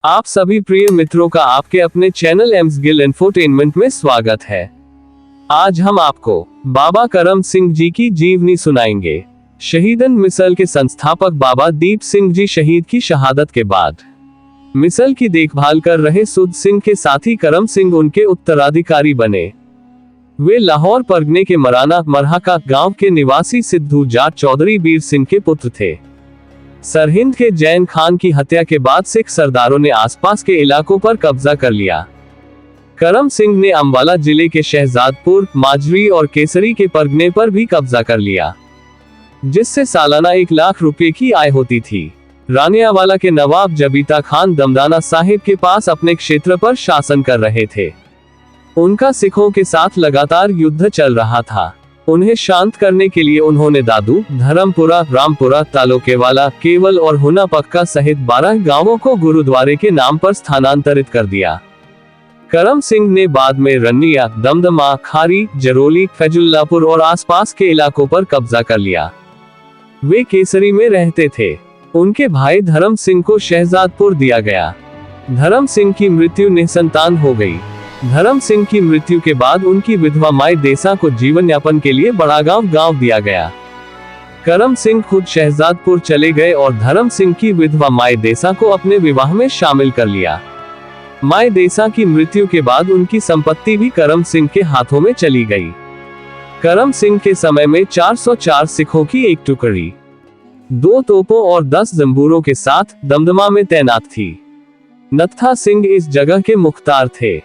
आप सभी प्रिय मित्रों का आपके अपने चैनल एम्स गिल इंफोटेनमेंट में स्वागत है। आज हम आपको बाबा करम सिंह जी की जीवनी सुनाएंगे। शहीदन मिसल के संस्थापक बाबा दीप सिंह जी शहीद की शहादत के बाद मिसल की देखभाल कर रहे सुद सिंह के साथी करम सिंह उनके उत्तराधिकारी बने। वे लाहौर परगने के मराना मरहका गांव के निवासी सिद्धू जाट चौधरी बीर सिंह के पुत्र थे। सरहिंद के जैन खान की हत्या के बाद सिख सरदारों ने आसपास के इलाकों पर कब्जा कर लिया। करम सिंह ने अंबाला जिले के शहजादपुर, माजरी और केसरी के परगने पर भी कब्जा कर लिया, जिससे सालाना 1 लाख रुपए की आय होती थी। रानियावाला के नवाब जबीता खान दमदाना साहिब के पास अपने क्षेत्र पर शासन कर रहे थे। उनका सिखों के साथ लगातार युद्ध चल रहा था। उन्हें शांत करने के लिए उन्होंने दादू, धर्मपुरा, रामपुरा, तालोकेवाला, केवल और हुना पक्का सहित 12 गांवों को गुरुद्वारे के नाम पर स्थानांतरित कर दिया। करम सिंह ने बाद में रन्निया, दमदमा, खारी, जरोली, फैजुल्लापुर और आसपास के इलाकों पर कब्जा कर लिया। वे केसरी में रहते थे। उनके भाई धर्म सिंह को शहजादपुर दिया गया। धर्म सिंह की मृत्यु निसंतान हो गई। धर्म सिंह की मृत्यु के बाद उनकी विधवा माई देसा को जीवन यापन के लिए बड़ागांव गांव दिया गया। करम सिंह खुद शहजादपुर चले गए और धर्म सिंह की विधवा माई देसा को अपने विवाह में शामिल कर लिया। माई देसा की मृत्यु के बाद उनकी संपत्ति भी करम सिंह के हाथों में चली गई। करम सिंह के समय में 404 सिखों की एक टुकड़ी 2 तोपों और 10 जंबूरों के साथ दमदमा में तैनात थी। नत्था सिंह इस जगह के मुख्तार थे।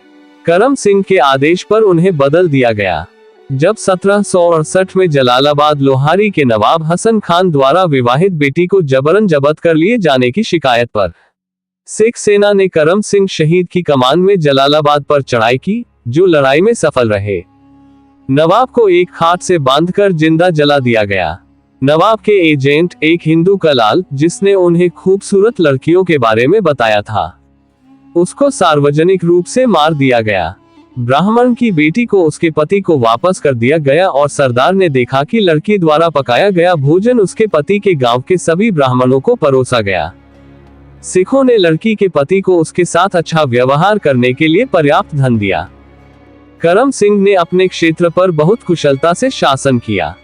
करम सिंह के आदेश पर उन्हें बदल दिया गया। जब 1768 में जलालाबाद लोहारी के नवाब हसन खान द्वारा विवाहित बेटी को जबरन जब्त कर लिए जाने की शिकायत पर सिख सेना ने करम सिंह शहीद की कमान में जलालाबाद पर चढ़ाई की, जो लड़ाई में सफल रहे। नवाब को एक खाट से बांधकर जिंदा जला दिया गया। नवाब के एजेंट, एक हिंदू कलाल, जिसने उन्हें खूबसूरत लड़कियों के बारे में बताया था, उसको सार्वजनिक रूप से मार दिया गया। ब्राह्मण की बेटी को उसके पति को वापस कर दिया गया और सरदार ने देखा कि लड़की द्वारा पकाया गया भोजन उसके पति के गांव के सभी ब्राह्मणों को परोसा गया। सिखों ने लड़की के पति को उसके साथ अच्छा व्यवहार करने के लिए पर्याप्त धन दिया। करम सिंह ने अपने क्षेत्र पर बहुत कुशलता से शासन किया।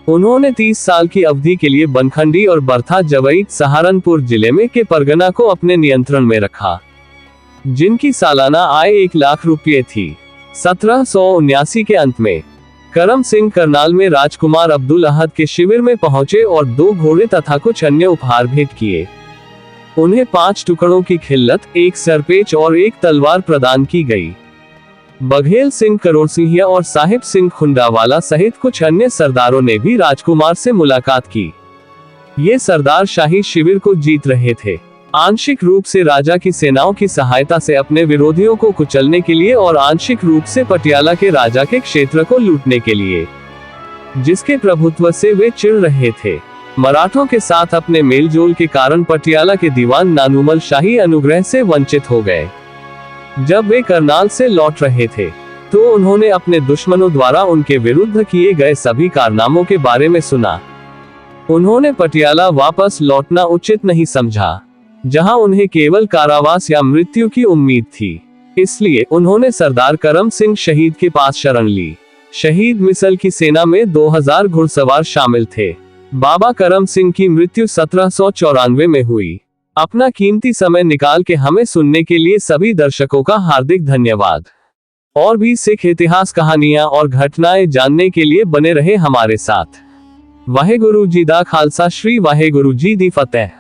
उन्होंने 30 साल की अवधि के लिए बनखंडी और बरथा जवई सहारनपुर जिले में के परगना को अपने नियंत्रण में रखा, जिनकी सालाना आय 1 लाख रुपये थी। 1779 के अंत में करम सिंह करनाल में राजकुमार अब्दुल अहद के शिविर में पहुंचे और 2 घोड़े तथा कुछ अन्य उपहार भेंट किए। उन्हें 5 टुकड़ों की खिल्लत, 1 सरपेच और 1 तलवार प्रदान की गई। बघेल सिंह करोड़सिंहिया और साहिब सिंह खुंडावाला सहित कुछ अन्य सरदारों ने भी राजकुमार से मुलाकात की। ये सरदार शाही शिविर को जीत रहे थे, आंशिक रूप से राजा की सेनाओं की सहायता से अपने विरोधियों को कुचलने के लिए और आंशिक रूप से पटियाला के राजा के क्षेत्र को लूटने के लिए, जिसके प्रभुत्व से वे चिढ़ रहे थे। मराठों के साथ अपने मेलजोल के कारण पटियाला के दीवान नानुमल शाही अनुग्रह से वंचित हो गए। जब वे करनाल से लौट रहे थे तो उन्होंने अपने दुश्मनों द्वारा उनके विरुद्ध किए गए सभी कारनामों के बारे में सुना। उन्होंने पटियाला वापस लौटना उचित नहीं समझा, जहां उन्हें केवल कारावास या मृत्यु की उम्मीद थी। इसलिए उन्होंने सरदार करम सिंह शहीद के पास शरण ली। शहीद मिसल की सेना में 2000 घुड़सवार शामिल थे। बाबा करम सिंह की मृत्यु 1794 में हुई। अपना कीमती समय निकाल के हमें सुनने के लिए सभी दर्शकों का हार्दिक धन्यवाद। और भी सिख इतिहास, कहानियां और घटनाएं जानने के लिए बने रहे हमारे साथ। वाहेगुरु जी दा खालसा, श्री वाहेगुरु जी दी फतेह।